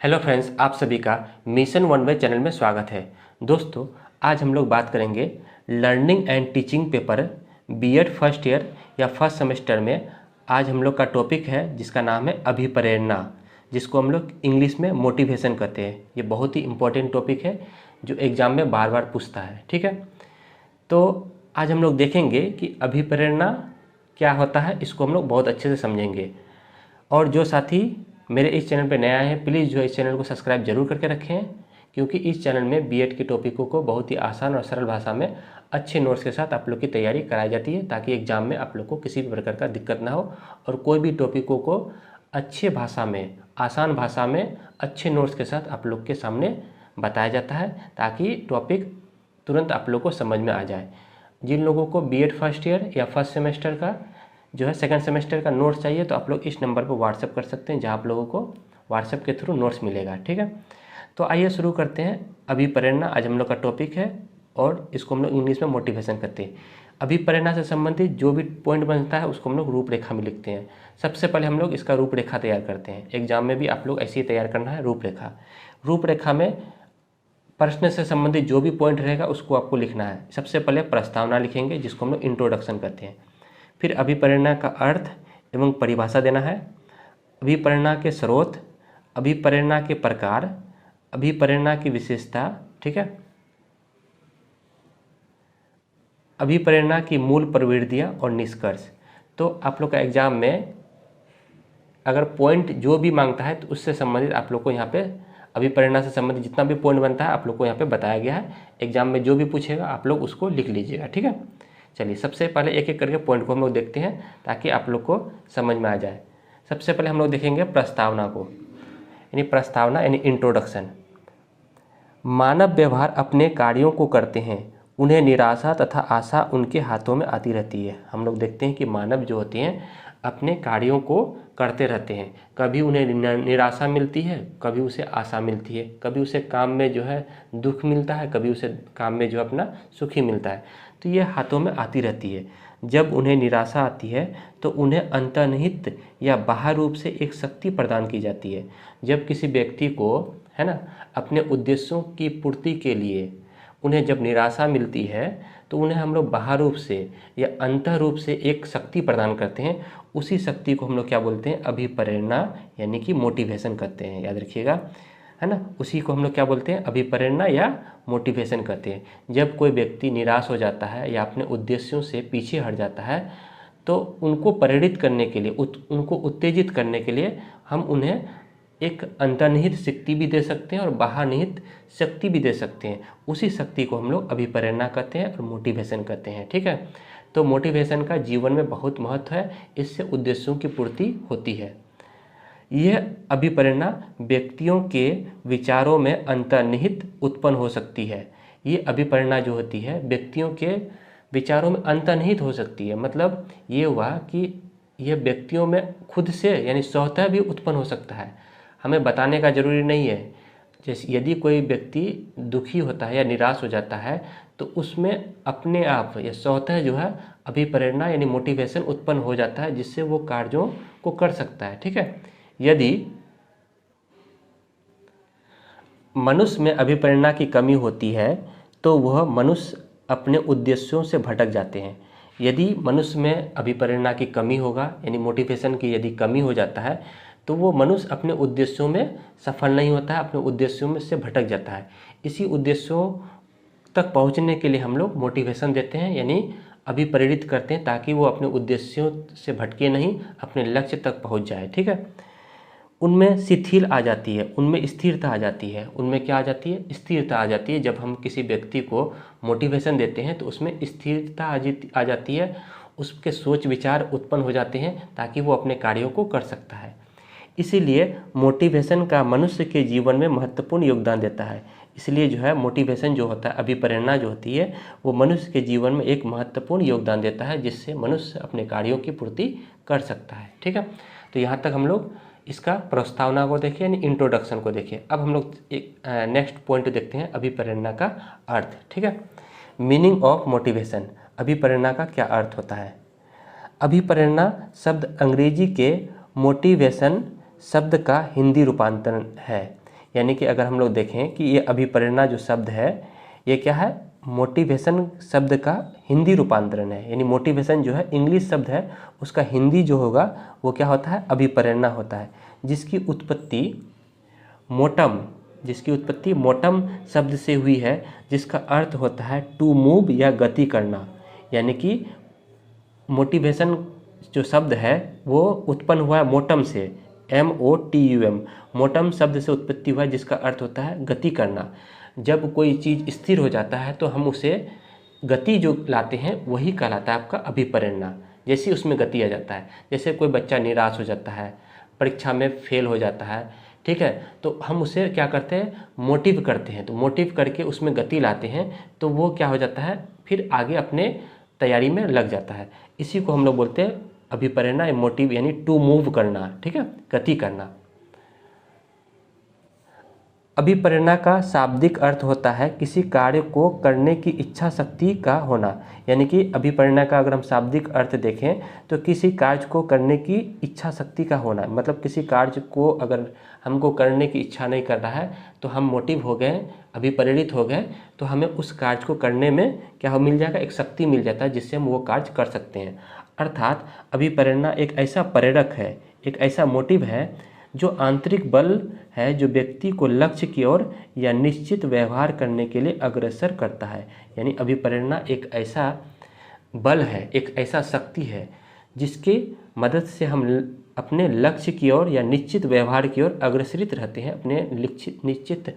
Hello friends, आप सभी का मिशन वन वे चैनल में स्वागत है। दोस्तों, आज हम लोग बात करेंगे learning and teaching paper BEd first year या फर्स्ट सेमेस्टर में। आज हम लोग का टॉपिक है जिसका नाम है अभिप्रेरणा, जिसको हम लोग इंग्लिश में मोटिवेशन कहते हैं। ये बहुत ही इंपॉर्टेंट टॉपिक है जो एग्ज़ाम में बार बार पूछता है। ठीक है, तो आज हम लोग देखेंगे कि अभिप्रेरणा क्या होता है, इसको हम लोग बहुत अच्छे से समझेंगे। और जो साथी मेरे इस चैनल पर नया है, प्लीज़ जो इस चैनल को सब्सक्राइब जरूर करके रखें, क्योंकि इस चैनल में बीएड के टॉपिकों को बहुत ही आसान और सरल भाषा में अच्छे नोट्स के साथ आप लोग की तैयारी कराई जाती है, ताकि एग्जाम में आप लोग को किसी भी प्रकार का दिक्कत ना हो और कोई भी टॉपिकों को अच्छे भाषा में, आसान भाषा में, अच्छे नोट्स के साथ आप लोग के सामने बताया जाता है, ताकि टॉपिक तुरंत आप लोग को समझ में आ जाए। जिन लोगों को बीएड फर्स्ट ईयर या फर्स्ट सेमेस्टर का जो है सेकंड सेमेस्टर का नोट्स चाहिए, तो आप लोग इस नंबर पर व्हाट्सअप कर सकते हैं, जहां आप लोगों को व्हाट्सएप के थ्रू नोट्स मिलेगा। ठीक है, तो आइए शुरू करते हैं। अभिप्रेरणा आज हम लोग का टॉपिक है और इसको हम लोग इंग्लिश में मोटिवेशन कहते हैं। अभिप्रेरणा से संबंधित जो भी पॉइंट बनता है उसको हम लोग रूपरेखा में लिखते हैं। सबसे पहले हम लोग इसका रूपरेखा तैयार करते हैं। एग्जाम में भी आप लोग ऐसे ही तैयार करना है रूपरेखा। रूपरेखा में प्रश्न से संबंधित जो भी पॉइंट रहेगा उसको आपको लिखना है। सबसे पहले प्रस्तावना लिखेंगे, जिसको हम लोग इंट्रोडक्शन कहते हैं। फिर अभिप्रेरणा का अर्थ एवं परिभाषा देना है, अभिप्रेरणा के स्रोत, अभिप्रेरणा के प्रकार, अभिप्रेरणा की विशेषता। ठीक है, अभिप्रेरणा की मूल प्रवृत्तियाँ और निष्कर्ष। तो आप लोग का एग्जाम में अगर पॉइंट जो भी मांगता है तो उससे संबंधित आप लोग को यहाँ पे अभिप्रेरणा से संबंधित जितना भी पॉइंट बनता है आप लोग को यहाँ पे बताया गया है। एग्जाम में जो भी पूछेगा आप लोग उसको लिख लीजिएगा। ठीक है, चलिए सबसे पहले एक एक करके पॉइंट को हम लोग देखते हैं, ताकि आप लोग को समझ में आ जाए। सबसे पहले हम लोग देखेंगे प्रस्तावना को, यानी प्रस्तावना यानी इंट्रोडक्शन। मानव व्यवहार अपने कार्यों को करते हैं, उन्हें निराशा तथा आशा उनके हाथों में आती रहती है। हम लोग देखते हैं कि मानव जो होते हैं अपने कार्यों को करते रहते हैं। कभी उन्हें निराशा मिलती है, कभी उसे आशा मिलती है, कभी उसे काम में जो है दुख मिलता है, कभी उसे काम में जो अपना सुखी मिलता है। तो ये हाथों में आती रहती है। जब उन्हें निराशा आती है तो उन्हें अंतर्निहित या बाह्य रूप से एक शक्ति प्रदान की जाती है। जब किसी व्यक्ति को है ना अपने उद्देश्यों की पूर्ति के लिए उन्हें जब निराशा मिलती है तो उन्हें हम लोग बाह्य रूप से या अंतः रूप से एक शक्ति प्रदान करते हैं। उसी शक्ति को हम लोग क्या बोलते हैं? अभिप्रेरणा यानी कि मोटिवेशन कहते हैं। याद रखिएगा, है ना, उसी को हम लोग क्या बोलते हैं? अभिप्रेरणा या मोटिवेशन कहते हैं। जब कोई व्यक्ति निराश हो जाता है या अपने उद्देश्यों से पीछे हट जाता है तो उनको प्रेरित करने के लिए, उनको उत्तेजित करने के लिए हम उन्हें एक अंतर्निहित शक्ति भी दे सकते हैं और बाहर निहित शक्ति भी दे सकते हैं। उसी शक्ति को हम लोग अभिप्रेरणा कहते हैं और मोटिवेशन कहते हैं। ठीक है, तो मोटिवेशन का जीवन में बहुत महत्व है, इससे उद्देश्यों की पूर्ति होती है। यह अभिप्रेरणा व्यक्तियों के विचारों में अंतर्निहित उत्पन्न हो सकती है। ये अभिप्रेरणा जो होती है व्यक्तियों के विचारों में अंतर्निहित हो सकती है। मतलब ये हुआ कि यह व्यक्तियों में खुद से यानी स्वतः भी उत्पन्न हो सकता है, हमें बताने का जरूरी नहीं है। जैसे यदि कोई व्यक्ति दुखी होता है या निराश हो जाता है तो उसमें अपने आप या स्वतः जो है अभिप्रेरणा यानी मोटिवेशन उत्पन्न हो जाता है, जिससे वो कार्यों को कर सकता है। ठीक है, यदि मनुष्य में अभिप्रेरणा की कमी होती है तो वह मनुष्य अपने उद्देश्यों से भटक जाते हैं। यदि मनुष्य में अभिप्रेरणा की कमी होगा यानी मोटिवेशन की यदि कमी हो जाता है तो वो मनुष्य अपने उद्देश्यों में सफल नहीं होता है, अपने उद्देश्यों में से भटक जाता है। इसी उद्देश्यों तक पहुंचने के लिए हम लोग मोटिवेशन देते हैं यानी अभिप्रेरित करते हैं, ताकि वो अपने उद्देश्यों से भटके नहीं, अपने लक्ष्य तक पहुंच जाए। ठीक है, उनमें शिथिल आ जाती है, उनमें स्थिरता आ जाती है। उनमें क्या आ जाती है? स्थिरता आ जाती है। जब हम किसी व्यक्ति को मोटिवेशन देते हैं तो उसमें स्थिरता आ जाती है, उसके सोच विचार उत्पन्न हो जाते हैं, ताकि वो अपने कार्यों को कर सकता है। इसीलिए मोटिवेशन का मनुष्य के जीवन में महत्वपूर्ण योगदान देता है। इसलिए जो है मोटिवेशन जो होता है, अभिप्रेरणा जो होती है, वो मनुष्य के जीवन में एक महत्वपूर्ण योगदान देता है, जिससे मनुष्य अपने कार्यों की पूर्ति कर सकता है। ठीक है, तो यहाँ तक हम लोग इसका प्रस्तावना को देखें यानी इंट्रोडक्शन को देखें। अब हम लोग एक नेक्स्ट पॉइंट देखते हैं, अभिप्रेरणा का अर्थ। ठीक है, मीनिंग ऑफ मोटिवेशन। अभिप्रेरणा का क्या अर्थ होता है? अभिप्रेरणा शब्द अंग्रेजी के मोटिवेशन शब्द का हिंदी रूपांतरण है। यानी कि अगर हम लोग देखें कि ये अभिप्रेरणा जो शब्द है ये क्या है, मोटिवेशन शब्द का हिंदी रूपांतरण है। यानी मोटिवेशन जो है इंग्लिश शब्द है, उसका हिंदी जो होगा वो क्या होता है, अभिप्रेरणा होता है, जिसकी उत्पत्ति मोटम शब्द से हुई है, जिसका अर्थ होता है टू मूव या गति करना। यानी कि मोटिवेशन जो शब्द है वो उत्पन्न हुआ है मोटम से, MOTUM, मोटम शब्द से उत्पत्ति हुआ है, जिसका अर्थ होता है गति करना। जब कोई चीज़ स्थिर हो जाता है तो हम उसे गति जो लाते हैं वही कहलाता है आपका अभिप्रेरणा। जैसे उसमें गति आ जाता है, जैसे कोई बच्चा निराश हो जाता है, परीक्षा में फेल हो जाता है, ठीक है, तो हम उसे क्या करते हैं, मोटिव करते हैं। तो मोटिव करके उसमें गति लाते हैं तो वो क्या हो जाता है, फिर आगे अपने तैयारी में लग जाता है। इसी को हम लोग बोलते हैं अभिप्रेरणा या मोटिव, यानी टू मूव करना, ठीक है, गति करना। अभिप्रेरणा का शाब्दिक अर्थ होता है किसी कार्य को करने की इच्छा शक्ति का होना। यानी कि अभिप्रेरणा का अगर हम शाब्दिक अर्थ देखें तो किसी कार्य को करने की इच्छा शक्ति का होना, मतलब किसी कार्य को अगर हमको करने की इच्छा नहीं कर रहा है तो हम मोटिव हो गए, अभिप्रेरित हो गए, तो हमें उस कार्य को करने में क्या मिल जाएगा, एक शक्ति मिल जाता है जिससे हम वो कार्य कर सकते हैं। अर्थात अभिप्रेरणा एक ऐसा प्रेरक है, एक ऐसा मोटिव है जो आंतरिक बल है, जो व्यक्ति को लक्ष्य की ओर या निश्चित व्यवहार करने के लिए अग्रसर करता है। यानी अभिप्रेरणा एक ऐसा बल है, एक ऐसा शक्ति है जिसकी मदद से हम अपने लक्ष्य की ओर या निश्चित व्यवहार की ओर अग्रसरित रहते हैं, अपने निश्चित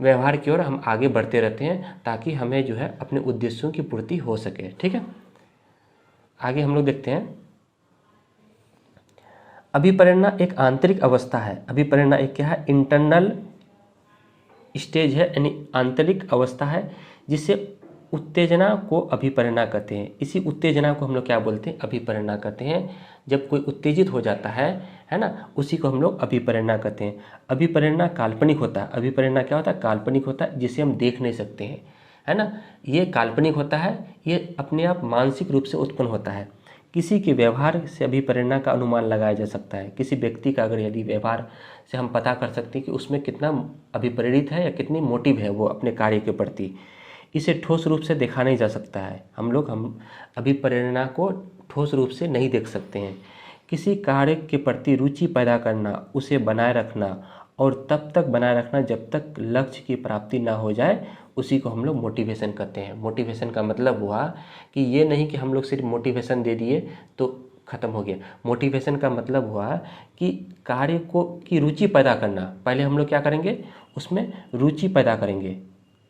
व्यवहार की ओर हम आगे बढ़ते रहते हैं ताकि हमें जो है अपने उद्देश्यों की पूर्ति हो सके। ठीक है, आगे हम लोग देखते हैं। अभिप्रेरणा एक आंतरिक अवस्था है। अभिप्रेरणा एक क्या है, इंटरनल स्टेज है, यानी आंतरिक अवस्था है जिसे उत्तेजना को अभिप्रेरणा कहते हैं। इसी उत्तेजना को हम लोग क्या बोलते हैं, अभिप्रेरणा कहते हैं। जब कोई उत्तेजित हो जाता है ना, उसी को हम लोग अभिप्रेरणा कहते हैं। अभिप्रेरणा काल्पनिक होता है। अभिप्रेरणा क्या होता है, काल्पनिक होता है, जिसे हम देख नहीं सकते हैं, है ना, ये काल्पनिक होता है, ये अपने आप मानसिक रूप से उत्पन्न होता है। किसी के व्यवहार से अभिप्रेरणा का अनुमान लगाया जा सकता है। किसी व्यक्ति का अगर यदि व्यवहार से हम पता कर सकते हैं कि उसमें कितना अभिप्रेरित है या कितनी मोटिव है वो अपने कार्य के प्रति, इसे ठोस रूप से देखा नहीं जा सकता है। हम अभिप्रेरणा को ठोस रूप से नहीं देख सकते हैं। किसी कार्य के प्रति रुचि पैदा करना, उसे बनाए रखना और तब तक बनाए रखना जब तक लक्ष्य की प्राप्ति ना हो जाए, उसी को हम लोग मोटिवेशन कहते हैं। मोटिवेशन का मतलब हुआ कि ये नहीं कि हम लोग सिर्फ मोटिवेशन दे दिए तो ख़त्म हो गया। मोटिवेशन का मतलब हुआ कि कार्य को की रुचि पैदा करना। पहले हम लोग क्या करेंगे, उसमें रुचि पैदा करेंगे,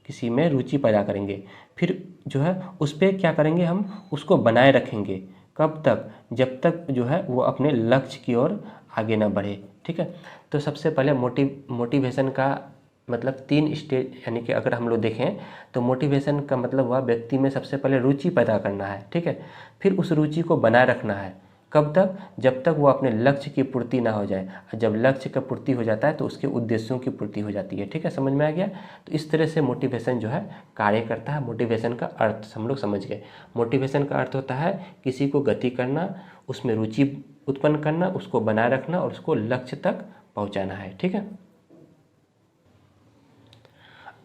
किसी में रुचि पैदा करेंगे, फिर जो है उस पर क्या करेंगे, हम उसको बनाए रखेंगे। कब तक, जब तक जो है वो अपने लक्ष्य की ओर आगे ना बढ़े। ठीक है, तो सबसे पहले मोटिवेशन का मतलब 3 स्टेज, यानी कि अगर हम लोग देखें तो मोटिवेशन का मतलब हुआ व्यक्ति में सबसे पहले रुचि पैदा करना है। ठीक है, फिर उस रुचि को बनाए रखना है। कब तक, जब तक वो अपने लक्ष्य की पूर्ति ना हो जाए। जब लक्ष्य का पूर्ति हो जाता है तो उसके उद्देश्यों की पूर्ति हो जाती है। ठीक है, समझ में आ गया। तो इस तरह से मोटिवेशन जो है कार्य करता है। मोटिवेशन का अर्थ हम लोग समझ गए। मोटिवेशन का अर्थ होता है किसी को गति करना, उसमें रुचि उत्पन्न करना, उसको बनाए रखना और उसको लक्ष्य तक पहुँचाना है। ठीक है,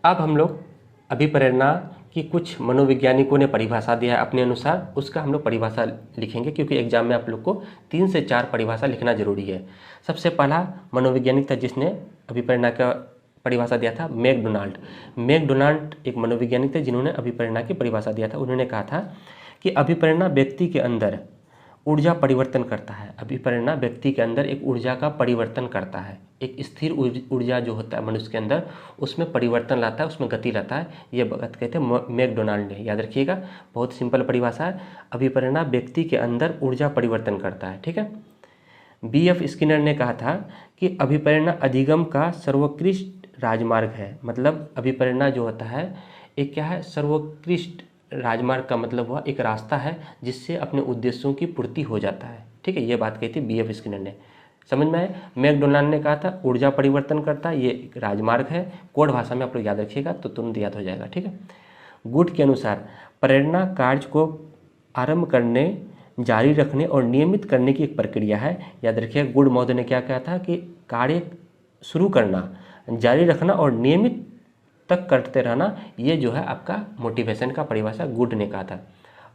अब हम लोग अभिप्रेरणा की कुछ मनोवैज्ञानिकों ने परिभाषा दिया है अपने अनुसार, उसका हम लोग परिभाषा लिखेंगे क्योंकि एग्जाम में आप लोग को 3 से 4 परिभाषा लिखना जरूरी है। सबसे पहला मनोवैज्ञानिक था जिसने अभिप्रेरणा का परिभाषा दिया था, मैकडोनाल्ड। मैकडोनाल्ड एक मनोवैज्ञानिक थे जिन्होंने अभिप्रेरणा की परिभाषा दिया था। उन्होंने कहा था कि अभिप्रेरणा व्यक्ति के अंदर ऊर्जा परिवर्तन करता है। अभिप्रेरणा व्यक्ति के अंदर एक ऊर्जा का परिवर्तन करता है। एक स्थिर ऊर्जा जो होता है मनुष्य के अंदर, उसमें परिवर्तन लाता है, उसमें गति लाता है। ये बात कहते हैं मैकडोनाल्ड ने, याद रखिएगा, बहुत सिंपल परिभाषा है। अभिप्रेरणा व्यक्ति के अंदर ऊर्जा परिवर्तन करता है। ठीक है, BF स्किनर ने कहा था कि अभिप्रेरणा अधिगम का सर्वोत्कृष्ट राजमार्ग है। मतलब अभिप्रेरणा जो होता है एक क्या है, सर्वोत्कृष्ट राजमार्ग का मतलब हुआ एक रास्ता है जिससे अपने उद्देश्यों की पूर्ति हो जाता है। ठीक है, ये बात कही थी BF स्किनर ने, समझ में आए। मैकडोनाल्ड ने कहा था ऊर्जा परिवर्तन करता है, ये एक राजमार्ग है। कोड भाषा में आप लोग याद रखिएगा तो तुरंत याद हो जाएगा। ठीक है, गुड के अनुसार प्रेरणा कार्य को आरंभ करने, जारी रखने और नियमित करने की एक प्रक्रिया है। याद रखिएगा, गुड महोदय ने क्या कहा था कि कार्य शुरू करना, जारी रखना और नियमित तक करते रहना, ये जो है आपका मोटिवेशन का परिभाषा गुड ने कहा था।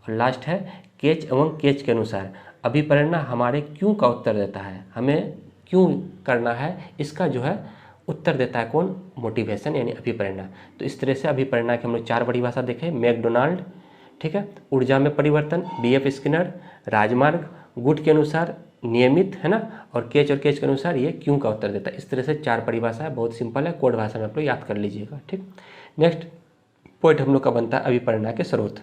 और लास्ट है कैच एवं कैच के अनुसार अभिप्रेरणा हमारे क्यों का उत्तर देता है, हमें क्यों करना है इसका जो है उत्तर देता है कौन, मोटिवेशन यानी अभिप्रेरणा। तो इस तरह से अभिप्रेरणा के हम लोग 4 परिभाषा देखें, मैकडोनाल्ड, ठीक है, ऊर्जा में परिवर्तन, BF स्किनर, राजमार्ग, गुड के अनुसार नियमित, है ना, और कैच के अनुसार ये क्यों का उत्तर देता है। इस तरह से 4 परिभाषा है, बहुत सिंपल है, कोड भाषा में आप लोग याद कर लीजिएगा। ठीक, नेक्स्ट पॉइंट हम लोग का बनता है अभिप्रेरणा के स्रोत,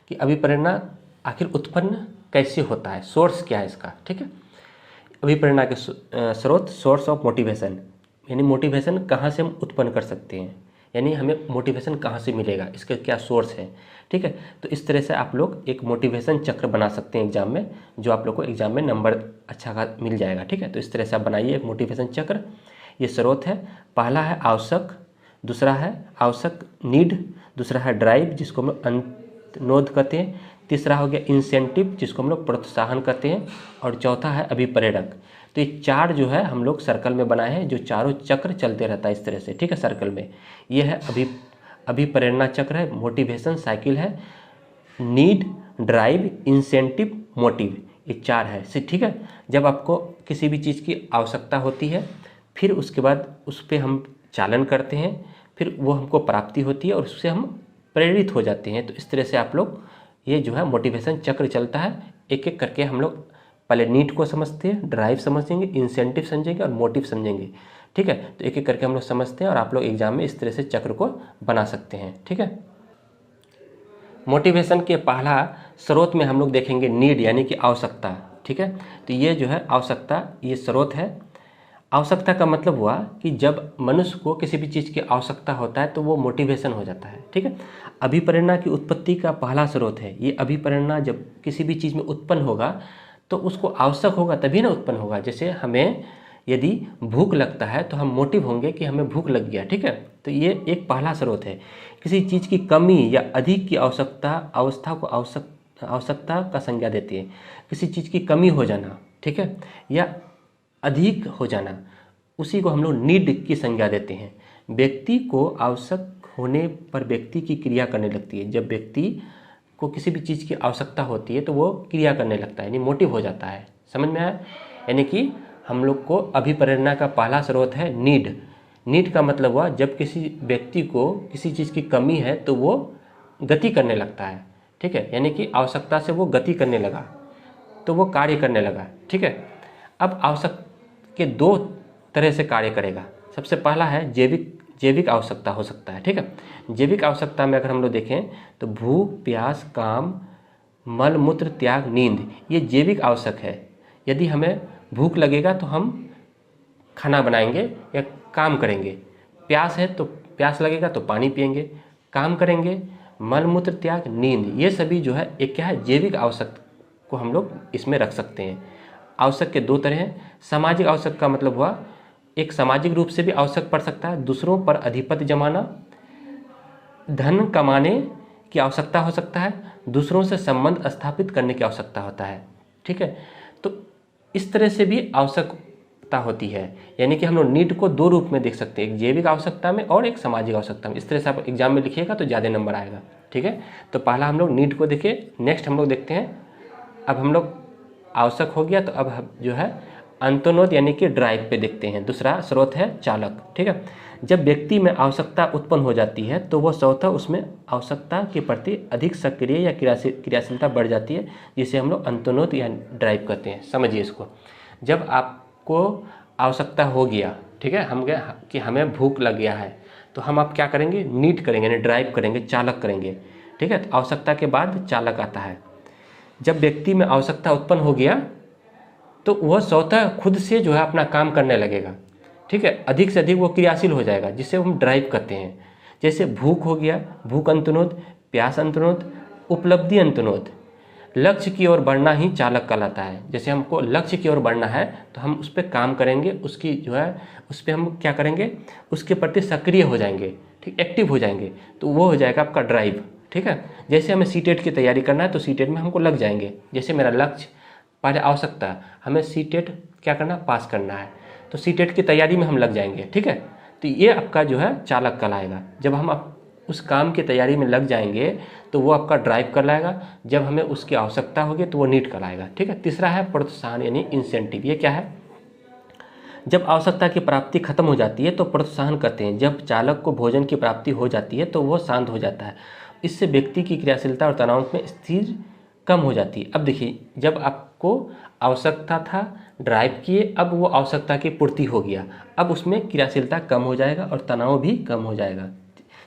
कि अभिप्रेरणा आखिर उत्पन्न कैसे होता है, सोर्स क्या है इसका। ठीक है, अभिप्रेरणा के स्रोत, सोर्स ऑफ मोटिवेशन, यानी मोटिवेशन कहाँ से हम उत्पन्न कर सकते हैं, यानी हमें मोटिवेशन कहाँ से मिलेगा, इसका क्या सोर्स है। ठीक है, तो इस तरह से आप लोग एक मोटिवेशन चक्र बना सकते हैं एग्जाम में, जो आप लोग को एग्जाम में नंबर अच्छा खासा मिल जाएगा। ठीक है, तो इस तरह से आप बनाइए एक मोटिवेशन चक्र। ये स्रोत है, पहला है आवश्यक, दूसरा है आवश्यक नीड, दूसरा है ड्राइव जिसको हम लोग अनुरोध कहते हैं, तीसरा हो गया इंसेंटिव जिसको हम लोग प्रोत्साहन कहते हैं, और चौथा है अभिप्रेरक। तो ये 4 जो है हम लोग सर्कल में बनाए हैं, जो चारों चक्र चलते रहता है इस तरह से। ठीक है, सर्कल में ये है अभिप्रेरणा चक्र है, मोटिवेशन साइकिल है, नीड, ड्राइव, इंसेंटिव, मोटिव, ये 4 है। ठीक है, जब आपको किसी भी चीज़ की आवश्यकता होती है, फिर उसके बाद उस पर हम चालन करते हैं, फिर वो हमको प्राप्ति होती है और उससे हम प्रेरित हो जाते हैं। तो इस तरह से आप लोग ये जो है मोटिवेशन चक्र चलता है। एक एक करके हम लोग पहले नीड को समझते हैं, ड्राइव समझेंगे, इंसेंटिव समझेंगे और मोटिव समझेंगे। ठीक है, तो एक एक करके हम लोग समझते हैं और आप लोग एग्जाम में इस तरह से चक्र को बना सकते हैं। ठीक है, मोटिवेशन के पहला स्रोत में हम लोग देखेंगे नीड यानी कि आवश्यकता। ठीक है, तो ये जो है आवश्यकता, ये स्रोत है। आवश्यकता का मतलब हुआ कि जब मनुष्य को किसी भी चीज़ की आवश्यकता होता है तो वो मोटिवेशन हो जाता है। ठीक है, अभिप्रेरणा की उत्पत्ति का पहला स्रोत है ये। अभिप्रेरणा जब किसी भी चीज़ में उत्पन्न होगा तो उसको आवश्यक होगा तभी ना उत्पन्न होगा। जैसे हमें यदि भूख लगता है तो हम मोटिव होंगे कि हमें भूख लग गया। ठीक है, तो ये एक पहला स्रोत है। किसी चीज़ की कमी या अधिक की अवस्था को आवश्यकता का संज्ञा देती है। किसी चीज़ की कमी हो जाना, ठीक है, या अधिक हो जाना, उसी को हम लोग नीड की संज्ञा देते हैं। व्यक्ति को आवश्यक होने पर व्यक्ति की क्रिया करने लगती है। जब व्यक्ति को किसी भी चीज़ की आवश्यकता होती है तो वो क्रिया करने लगता है, यानी मोटिव हो जाता है। समझ में आया? यानी कि हम लोग को अभिप्रेरणा का पहला स्रोत है नीड। नीड का मतलब हुआ जब किसी व्यक्ति को किसी चीज़ की कमी है तो वो गति करने लगता है। ठीक है, यानी कि आवश्यकता से वो गति करने लगा तो वो कार्य करने लगा। ठीक है, अब आवश्यक के 2 तरह से कार्य करेगा। सबसे पहला है जैविक आवश्यकता हो सकता है। ठीक है, जैविक आवश्यकता में अगर हम लोग देखें तो भूख, प्यास, काम, मल मूत्र, त्याग, नींद, ये जैविक आवश्यक है। यदि हमें भूख लगेगा तो हम खाना बनाएंगे या काम करेंगे, प्यास है तो प्यास लगेगा तो पानी पिएंगे, काम करेंगे, मल मूत्र, त्याग, नींद, ये सभी जो है एक क्या है, जैविक आवश्यक को हम लोग इसमें रख सकते हैं। आवश्यक के 2 तरह हैं। सामाजिक आवश्यक का मतलब हुआ एक सामाजिक रूप से भी आवश्यक पड़ सकता है, दूसरों पर अधिपत्य जमाना, धन कमाने की आवश्यकता हो सकता है, दूसरों से संबंध स्थापित करने की आवश्यकता होता है। ठीक है, तो इस तरह से भी आवश्यकता होती है। यानी कि हम लोग नीड को 2 रूप में देख सकते हैं, एक जैविक आवश्यकता में और एक सामाजिक आवश्यकता में। इस तरह से आप एग्जाम में लिखिएगा तो ज़्यादा नंबर आएगा। ठीक है, तो पहला हम लोग नीड को देखिए। नेक्स्ट हम लोग देखते हैं, अब हम लोग आवश्यक हो गया तो अब हम जो है अंतोनोद यानी कि ड्राइव पे देखते हैं। दूसरा स्रोत है चालक। ठीक है, जब व्यक्ति में आवश्यकता उत्पन्न हो जाती है तो वह स्वतः उसमें आवश्यकता के प्रति अधिक सक्रिय या क्रियाशीलता बढ़ जाती है, जिसे हम लोग अंतोनोद या ड्राइव कहते हैं। समझिए इसको, जब आपको आवश्यकता हो गया, ठीक है, हम कि हमें भूख लग गया है तो हम आप क्या करेंगे, नीड करेंगे यानी ड्राइव करेंगे, चालक करेंगे। ठीक है, तो आवश्यकता के बाद चालक आता है। जब व्यक्ति में आवश्यकता उत्पन्न हो गया तो वह स्वतः खुद से जो है अपना काम करने लगेगा। ठीक है, अधिक से अधिक वो क्रियाशील हो जाएगा, जिसे हम ड्राइव करते हैं। जैसे भूख हो गया, भूख अंतनोद, प्यास अंतनोद, उपलब्धि अंतनोद, लक्ष्य की ओर बढ़ना ही चालक कहलाता है। जैसे हमको लक्ष्य की ओर बढ़ना है तो हम उस पर काम करेंगे, उसकी जो है उस पर हम क्या करेंगे, उसके प्रति सक्रिय हो जाएंगे, ठीक, एक्टिव हो जाएंगे, तो वो हो जाएगा आपका ड्राइव। ठीक है, जैसे हमें सीटेट की तैयारी करना है तो सीटेट में हमको लग जाएंगे। जैसे मेरा लक्ष्य पहले आवश्यकता, हमें सीटेट क्या करना, पास करना है, तो सीटेट की तैयारी में हम लग जाएंगे, ठीक है। तो ये आपका जो है चालक कहलाएगा। जब हम उस काम की तैयारी में लग जाएंगे तो वो आपका ड्राइव कहलाएगा। जब हमें उसकी आवश्यकता होगी तो वो नीड कहलाएगा, ठीक है। तीसरा है प्रोत्साहन यानी इंसेंटिव। ये क्या है? जब आवश्यकता की प्राप्ति खत्म हो जाती है तो प्रोत्साहन करते हैं। जब चालक को भोजन की प्राप्ति हो जाती है तो वो शांत हो जाता है। इससे व्यक्ति की क्रियाशीलता और तनाव में स्थिर कम हो जाती है। अब देखिए, जब आपको आवश्यकता था, ड्राइव किए, अब वो आवश्यकता की पूर्ति हो गया, अब उसमें क्रियाशीलता कम हो जाएगा और तनाव भी कम हो जाएगा।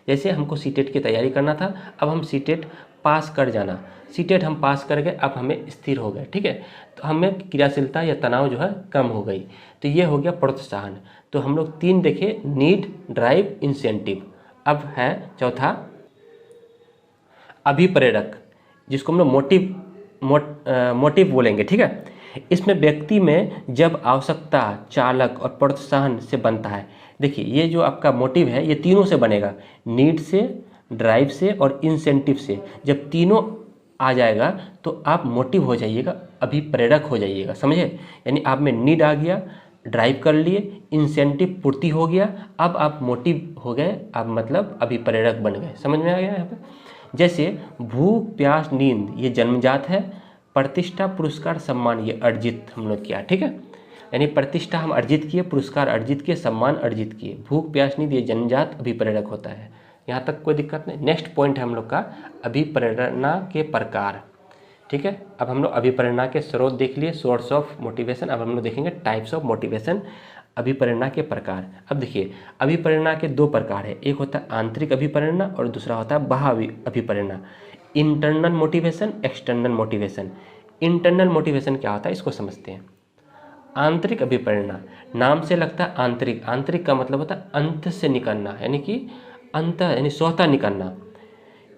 जैसे हमको सीटेट की तैयारी करना था, अब हम सीटेट पास कर जाना, सीटेट हम पास कर गए, अब हमें स्थिर हो गए, ठीक है। तो हमें क्रियाशीलता या तनाव जो है कम हो गई। तो ये हो गया प्रोत्साहन। तो हम लोग 3 देखे, नीड, ड्राइव, इंसेंटिव। अब है चौथा अभिप्रेरक, जिसको हम लोग मोटिव बोलेंगे, ठीक है। इसमें व्यक्ति में जब आवश्यकता, चालक और प्रोत्साहन से बनता है। देखिए, ये जो आपका मोटिव है ये तीनों से बनेगा, नीड से, ड्राइव से और इंसेंटिव से। जब तीनों आ जाएगा तो आप मोटिव हो जाइएगा, अभिप्रेरक हो जाइएगा, समझे। यानी आप में नीड आ गया, ड्राइव कर लिए, इंसेंटिव पूर्ति हो गया, अब आप मोटिव हो गए, आप मतलब अभिप्रेरक बन गए। समझ में आ गया यहाँ पे? जैसे भूख, प्यास, नींद ये जन्मजात है, प्रतिष्ठा, पुरस्कार, सम्मान ये अर्जित हम लोग किया, ठीक है। यानी प्रतिष्ठा हम अर्जित किए, पुरस्कार अर्जित किए, सम्मान अर्जित किए। भूख, प्यास, नींद ये जन्मजात अभिप्रेरक होता है। यहाँ तक कोई दिक्कत नहीं। नेक्स्ट पॉइंट है हम लोग का अभिप्रेरणा के प्रकार, ठीक है। अब हम लोग अभिप्रेरणा के स्रोत देख लिए, सोर्स ऑफ मोटिवेशन। अब हम लोग देखेंगे टाइप्स ऑफ मोटिवेशन, अभिप्रेरणा के प्रकार। अब देखिए, अभिप्रेरणा के 2 प्रकार है, एक होता है आंतरिक अभिप्रेरणा और दूसरा होता है बाह्य अभिप्रेरणा। Internal motivation, external motivation. Internal motivation क्या होता है इसको समझते हैं। आंतरिक अभिप्रेरणा, नाम से लगता है आंतरिक, आंतरिक का मतलब होता है अंत से निकलना, यानी कि अंत यानी स्वतः निकलना।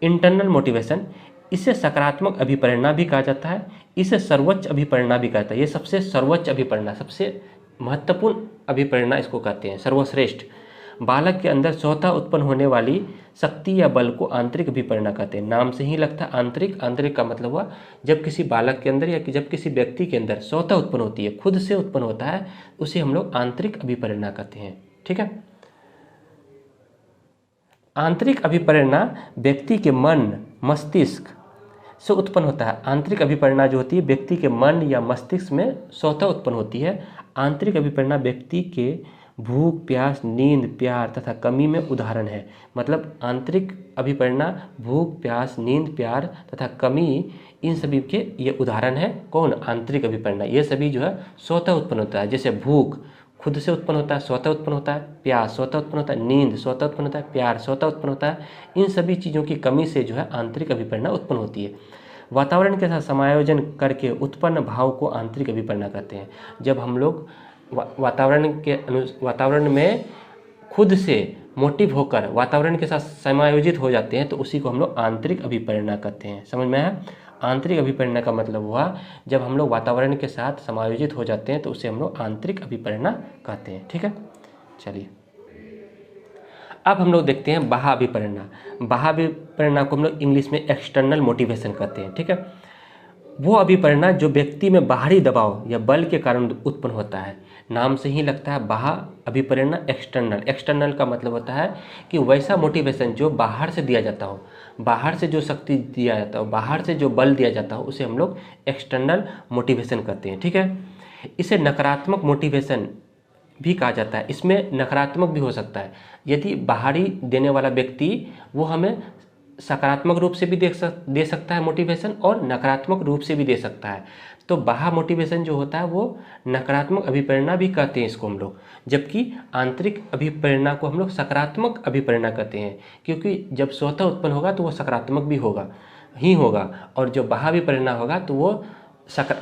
इंटरनल मोटिवेशन, इसे सकारात्मक अभिप्रेरणा भी कहा जाता है, इसे सर्वोच्च अभिप्रेरणा भी कहता है। ये सबसे सर्वोच्च अभिप्रेरणा, सबसे महत्वपूर्ण अभिप्रेरणा इसको कहते हैं, सर्वश्रेष्ठ। बालक के अंदर स्वतः उत्पन्न होने वाली शक्ति या बल को आंतरिक अभिप्रेरणा कहते हैं। नाम से ही लगता है आंतरिक, आंतरिक का मतलब हुआ जब किसी बालक के अंदर या जब किसी व्यक्ति के अंदर स्वतः उत्पन्न होती है, खुद से उत्पन्न होता है, उसे हम लोग आंतरिक अभिप्रेरणा कहते हैं, ठीक है। आंतरिक अभिप्रेरणा व्यक्ति के मन, मस्तिष्क से उत्पन्न होता है। आंतरिक अभिप्रेरणा जो होती है व्यक्ति के मन या मस्तिष्क में स्वतः उत्पन्न होती है। आंतरिक अभिप्रेरणा व्यक्ति के भूख, प्यास, नींद, प्यार तथा कमी में उदाहरण है। मतलब आंतरिक अभिप्रेरणा भूख, प्यास, नींद, प्यार तथा कमी, इन सभी के ये उदाहरण है। कौन? आंतरिक अभिप्रेरणा। ये सभी जो है स्वतः उत्पन्न होता है। जैसे भूख खुद से उत्पन्न होता है, स्वतः उत्पन्न होता है। प्यास स्वतः उत्पन्न होता है, नींद स्वतः उत्पन्न होता है, प्यार स्वतः उत्पन्न होता है। इन सभी चीज़ों की कमी से जो है आंतरिक अभिप्रेरणा उत्पन्न होती है। वातावरण के साथ समायोजन करके उत्पन्न भाव को आंतरिक अभिप्रेरणा कहते हैं। जब हम लोग वातावरण में खुद से मोटिव होकर वातावरण के साथ समायोजित हो जाते हैं तो उसी को हम लोग आंतरिक अभिप्रेरणा कहते हैं। समझ में आया? आंतरिक अभिप्रेरणा का मतलब हुआ जब हम लोग वातावरण के साथ समायोजित हो जाते हैं तो उसे हम लोग आंतरिक अभिप्रेरणा कहते हैं। ठीक है, चलिए अब हम लोग देखते हैं बाह्य अभिप्रेरणा। बाह्य अभिप्रेरणा को हम लोग इंग्लिश में एक्सटर्नल मोटिवेशन कहते हैं। ठीक है, वो अभिप्रेरणा जो व्यक्ति में बाहरी दबाव या बल के कारण उत्पन्न होता है। नाम से ही लगता है बाह्य अभिप्रेरणा एक्सटर्नल। एक्सटर्नल का मतलब होता है कि वैसा मोटिवेशन जो बाहर से दिया जाता हो, बाहर से जो शक्ति दिया जाता हो, बाहर से जो बल दिया जाता हो, उसे हम लोग एक्सटर्नल मोटिवेशन कहते हैं। ठीक है, इसे नकारात्मक मोटिवेशन भी कहा जाता है। इसमें नकारात्मक भी हो सकता है। यदि बाहरी देने वाला व्यक्ति वो हमें सकारात्मक रूप से भी दे सकता है मोटिवेशन और नकारात्मक रूप से भी दे सकता है। तो बाह्य मोटिवेशन जो होता है वो नकारात्मक अभिप्रेरणा भी कहते हैं इसको हम लोग, जबकि आंतरिक अभिप्रेरणा को हम लोग सकारात्मक अभिप्रेरणा कहते हैं, क्योंकि जब स्वतः उत्पन्न होगा तो वो सकारात्मक भी होगा और जो बाह्य अभिप्रेरणा होगा तो वो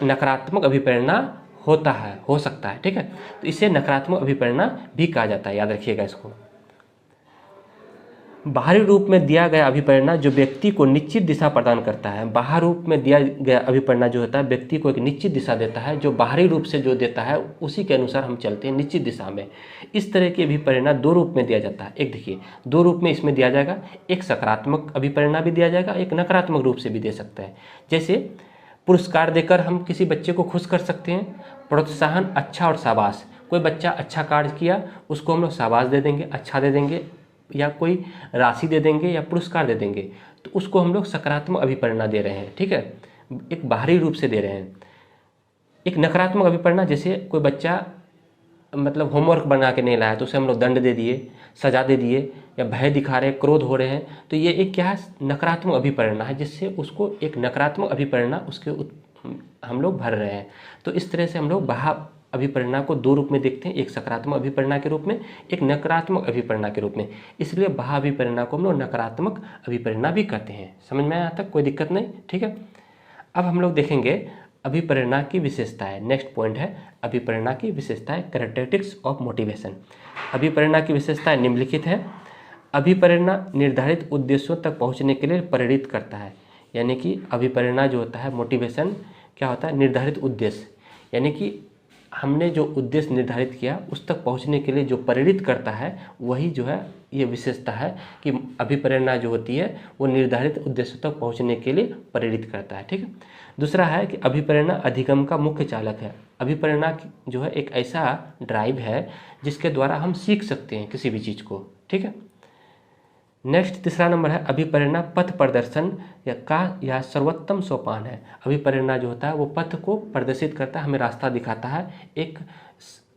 नकारात्मक अभिप्रेरणा हो सकता है। ठीक है, तो इसे नकारात्मक अभिप्रेरणा भी कहा जाता है, याद रखिएगा इसको। बाहरी रूप में दिया गया अभिप्रेरणा जो व्यक्ति को निश्चित दिशा प्रदान करता है। बाहरी रूप में दिया गया अभिप्रेरणा जो होता है व्यक्ति को एक निश्चित दिशा देता है। जो बाहरी रूप से जो देता है उसी के अनुसार हम चलते हैं निश्चित दिशा में। इस तरह की अभिप्रेरणा दो रूप में दिया जाता है। एक देखिए, दो रूप में इसमें दिया जाएगा, एक सकारात्मक अभिप्रेरणा भी दिया जाएगा, एक नकारात्मक रूप से भी दे सकते हैं। जैसे पुरस्कार देकर हम किसी बच्चे को खुश कर सकते हैं, प्रोत्साहन अच्छा और शाबाश। कोई बच्चा अच्छा कार्य किया उसको हम लोग शाबाश दे देंगे, अच्छा दे देंगे, या कोई राशि दे देंगे या पुरस्कार दे देंगे, तो उसको हम लोग सकारात्मक अभिप्रेरणा दे रहे हैं। ठीक है, एक बाहरी रूप से दे रहे हैं। एक नकारात्मक अभिप्रेरणा, जैसे कोई बच्चा मतलब होमवर्क बना के नहीं लाया तो उसे हम लोग दंड दे दिए, सजा दे दिए, या भय दिखा रहे हैं, क्रोध हो रहे हैं, तो ये एक क्या है, नकारात्मक अभिप्रेरणा है, जिससे उसको एक नकारात्मक अभिप्रेरणा हम लोग भर रहे हैं। तो इस तरह से हम लोग बाह्य अभिप्रेरणा को दो रूप में देखते हैं, एक सकारात्मक अभिप्रेरणा के रूप में, एक नकारात्मक अभिप्रेरणा के रूप में। इसलिए बाह्य अभिप्रेरणा को हम लोग नकारात्मक अभिप्रेरणा भी कहते हैं। समझ में आया तक? कोई दिक्कत नहीं। ठीक है, अब हम लोग देखेंगे अभिप्रेरणा की विशेषताएं। नेक्स्ट पॉइंट है अभिप्रेरणा की विशेषताएं, कैरेक्टरिस्टिक्स ऑफ मोटिवेशन। अभिप्रेरणा की विशेषताएं निम्नलिखित है। अभिप्रेरणा निर्धारित उद्देश्यों तक पहुंचने के लिए प्रेरित करता है। यानी कि अभिप्रेरणा जो होता है, मोटिवेशन क्या होता है, निर्धारित उद्देश्य, यानी कि हमने जो उद्देश्य निर्धारित किया उस तक पहुंचने के लिए जो प्रेरित करता है, वही जो है ये विशेषता है कि अभिप्रेरणा जो होती है वो निर्धारित उद्देश्य तक पहुंचने के लिए प्रेरित करता है। ठीक है, दूसरा है कि अभिप्रेरणा अधिगम का मुख्य चालक है। अभिप्रेरणा जो है एक ऐसा ड्राइव है जिसके द्वारा हम सीख सकते हैं किसी भी चीज़ को। ठीक है, नेक्स्ट तीसरा नंबर है अभिप्रेरणा पथ प्रदर्शन या सर्वोत्तम सोपान है। अभिप्रेरणा जो होता है वो पथ को प्रदर्शित करता है, हमें रास्ता दिखाता है, एक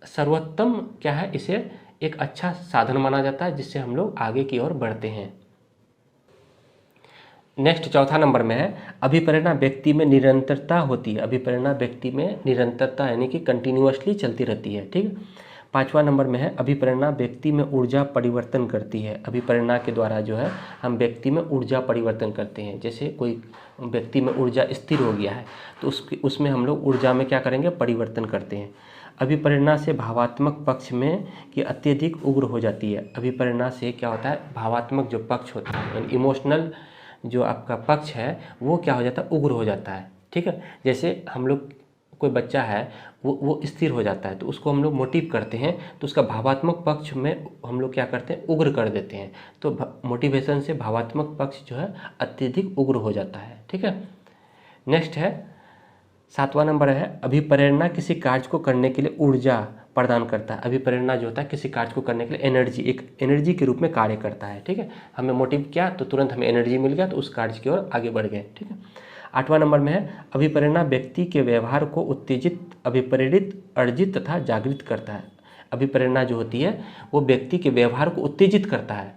सर्वोत्तम क्या है, इसे एक अच्छा साधन माना जाता है जिससे हम लोग आगे की ओर बढ़ते हैं। नेक्स्ट चौथा नंबर में है अभिप्रेरणा व्यक्ति में निरंतरता होती है। अभिप्रेरणा व्यक्ति में निरंतरता यानी कि कंटिन्यूअसली चलती रहती है। ठीक है, पांचवा नंबर में है अभिप्रेरणा व्यक्ति में ऊर्जा परिवर्तन करती है। अभिप्रेरणा के द्वारा जो है हम व्यक्ति में ऊर्जा परिवर्तन करते हैं। जैसे कोई व्यक्ति में ऊर्जा स्थिर हो गया है तो उसमें हम लोग ऊर्जा में क्या करेंगे, परिवर्तन करते हैं। अभिप्रेरणा से भावात्मक पक्ष में कि अत्यधिक उग्र हो जाती है। अभिप्रेरणा से क्या होता है, भावात्मक जो पक्ष होता है यानी इमोशनल जो आपका पक्ष है वो क्या हो जाता है, उग्र हो जाता है। ठीक है, जैसे हम लोग कोई बच्चा है वो स्थिर हो जाता है तो उसको हम लोग मोटिव करते हैं तो उसका भावात्मक पक्ष में हम लोग क्या करते हैं, उग्र कर देते हैं। तो मोटिवेशन से भावात्मक पक्ष जो है अत्यधिक उग्र हो जाता है। ठीक है, नेक्स्ट है सातवां नंबर है अभिप्रेरणा किसी कार्य को करने के लिए ऊर्जा प्रदान करता है। अभिप्रेरणा जो होता है किसी कार्य को करने के लिए एनर्जी, एक एनर्जी के रूप में कार्य करता है। ठीक है, हमें मोटिव किया तो तुरंत हमें एनर्जी मिल गया तो उस कार्य की ओर आगे बढ़ गए। ठीक है, आठवां नंबर में है अभिप्रेरणा व्यक्ति के व्यवहार को उत्तेजित, अभिप्रेरित, अर्जित तथा जागृत करता है। अभिप्रेरणा जो होती है वो व्यक्ति के व्यवहार को उत्तेजित करता है,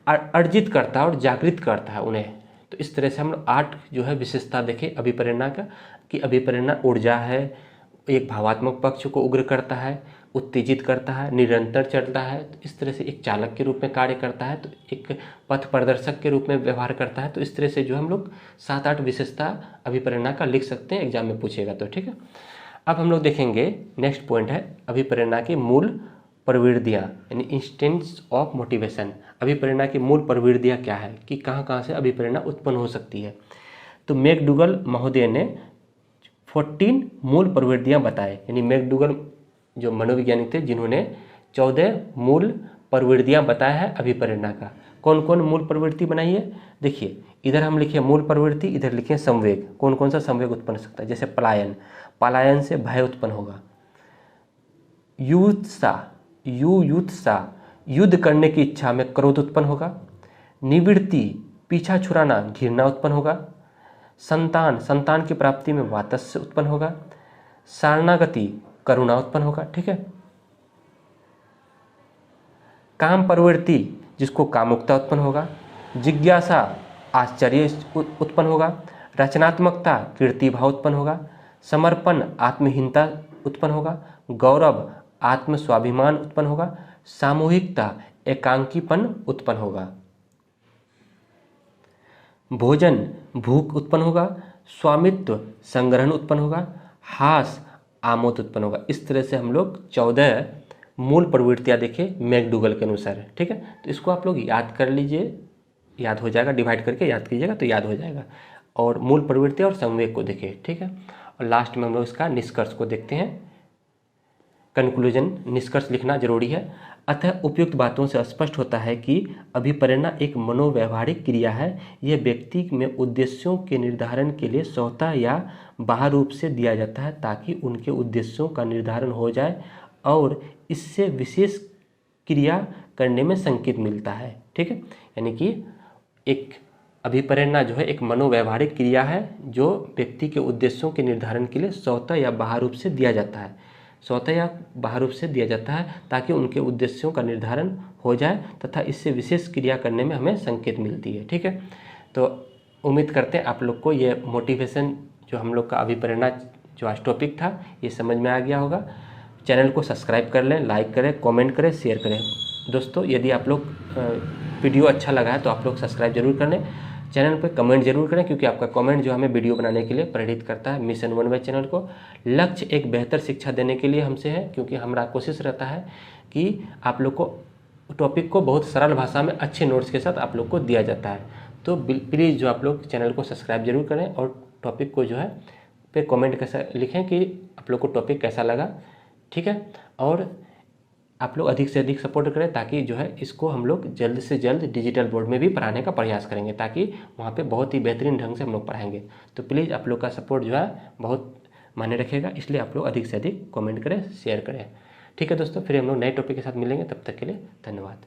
अर्जित करता है और जागृत करता है उन्हें। तो इस तरह से हम लोग 8 जो है विशेषता देखें अभिप्रेरणा का, कि अभिप्रेरणा ऊर्जा है, एक भावात्मक पक्ष को उग्र करता है, उत्तेजित करता है, निरंतर चलता है, तो इस तरह से एक चालक के रूप में कार्य करता है, तो एक पथ प्रदर्शक के रूप में व्यवहार करता है। तो इस तरह से जो हम लोग 7-8 विशेषता अभिप्रेरणा का लिख सकते हैं, एग्जाम में पूछेगा तो। ठीक है, अब हम लोग देखेंगे नेक्स्ट पॉइंट है अभिप्रेरणा की मूल प्रवृत्तियाँ यानी इंस्टेंस ऑफ मोटिवेशन। अभिप्रेरणा की मूल प्रवृत्तियाँ क्या है कि कहाँ कहाँ से अभिप्रेरणा उत्पन्न हो सकती है। तो मैकडूगल महोदय ने 14 मूल प्रवृत्तियाँ बताए, यानी मैकडूगल जो मनोवैज्ञानिक थे जिन्होंने 14 मूल प्रवृत्तियाँ बताया है अभिप्रेरणा का। कौन कौन मूल प्रवृत्ति बनाई है, देखिए इधर हम लिखे मूल प्रवृत्ति, इधर लिखे संवेग। कौन कौन सा संवेग उत्पन्न हो सकता है, जैसे पलायन, पलायन से भय उत्पन्न होगा। युत्सा, युद्ध करने की इच्छा में क्रोध उत्पन्न होगा। निवृत्ति, पीछा छुड़ाना, घृणा उत्पन्न होगा। संतान, संतान की प्राप्ति में वात्सल्य उत्पन्न होगा। शरणागति, करुणा उत्पन्न होगा। ठीक है, काम प्रवृत्ति, जिसको कामुकता उत्पन्न होगा। जिज्ञासा, आश्चर्य उत्पन्न होगा। रचनात्मकता, कीर्ति भाव उत्पन्न होगा। समर्पण, आत्महीनता उत्पन्न होगा। गौरव, आत्म स्वाभिमान उत्पन्न होगा। सामूहिकता, एकांकीपन उत्पन्न होगा। भोजन, भूख उत्पन्न होगा। स्वामित्व, संग्रहण उत्पन्न होगा। हास, आमोद उत्पन्न होगा। इस तरह से हम लोग 14 मूल प्रवृत्तियाँ देखें मैकडूगल के अनुसार। ठीक है, तो इसको आप लोग याद कर लीजिए, याद हो जाएगा, डिवाइड करके याद कीजिएगा तो याद हो जाएगा। और मूल प्रवृत्ति और संवेग को देखें। ठीक है, और लास्ट में हम लोग इसका निष्कर्ष को देखते हैं। कंक्लूजन, निष्कर्ष लिखना जरूरी है। अतः उपयुक्त बातों से स्पष्ट होता है कि अभिप्रेरणा एक मनोव्यवहारिक क्रिया है। यह व्यक्ति में उद्देश्यों के निर्धारण के लिए स्वतः या बाह्य रूप से दिया जाता है ताकि उनके उद्देश्यों का निर्धारण हो जाए और इससे विशेष क्रिया करने में संकेत मिलता है। ठीक है, यानी कि एक अभिप्रेरणा जो है एक मनोव्यवहारिक क्रिया है जो व्यक्ति के उद्देश्यों के निर्धारण के लिए स्वतः या बाह्य रूप से दिया जाता है, स्वतः या बाह्य रूप से दिया जाता है ताकि उनके उद्देश्यों का निर्धारण हो जाए तथा इससे विशेष क्रिया करने में हमें संकेत मिलती है। ठीक है, तो उम्मीद करते हैं आप लोग को ये मोटिवेशन जो हम लोग का अभिप्रेरणा जो आज टॉपिक था ये समझ में आ गया होगा। चैनल को सब्सक्राइब कर लें, लाइक करें, कमेंट करें, शेयर करें। दोस्तों यदि आप लोग वीडियो अच्छा लगा है तो आप लोग सब्सक्राइब जरूर कर लें, चैनल पर कमेंट जरूर करें क्योंकि आपका कमेंट जो हमें वीडियो बनाने के लिए प्रेरित करता है। मिशन 1 बाय चैनल को लक्ष्य एक बेहतर शिक्षा देने के लिए हमसे है, क्योंकि हमारा कोशिश रहता है कि आप लोग को टॉपिक को बहुत सरल भाषा में अच्छे नोट्स के साथ आप लोग को दिया जाता है। तो प्लीज़ जो आप लोग चैनल को सब्सक्राइब जरूर करें और टॉपिक को जो है पे कमेंट कैसा लिखें कि आप लोग को टॉपिक कैसा लगा। ठीक है, और आप लोग अधिक से अधिक सपोर्ट करें ताकि जो है इसको हम लोग जल्द से जल्द डिजिटल बोर्ड में भी पढ़ाने का प्रयास करेंगे ताकि वहाँ पे बहुत ही बेहतरीन ढंग से हम लोग पढ़ाएंगे। तो प्लीज़ आप लोग का सपोर्ट जो है बहुत मायने रखेगा, इसलिए आप लोग अधिक से अधिक कमेंट करें, शेयर करें। ठीक है दोस्तों, फिर हम लोग नए टॉपिक के साथ मिलेंगे, तब तक के लिए धन्यवाद।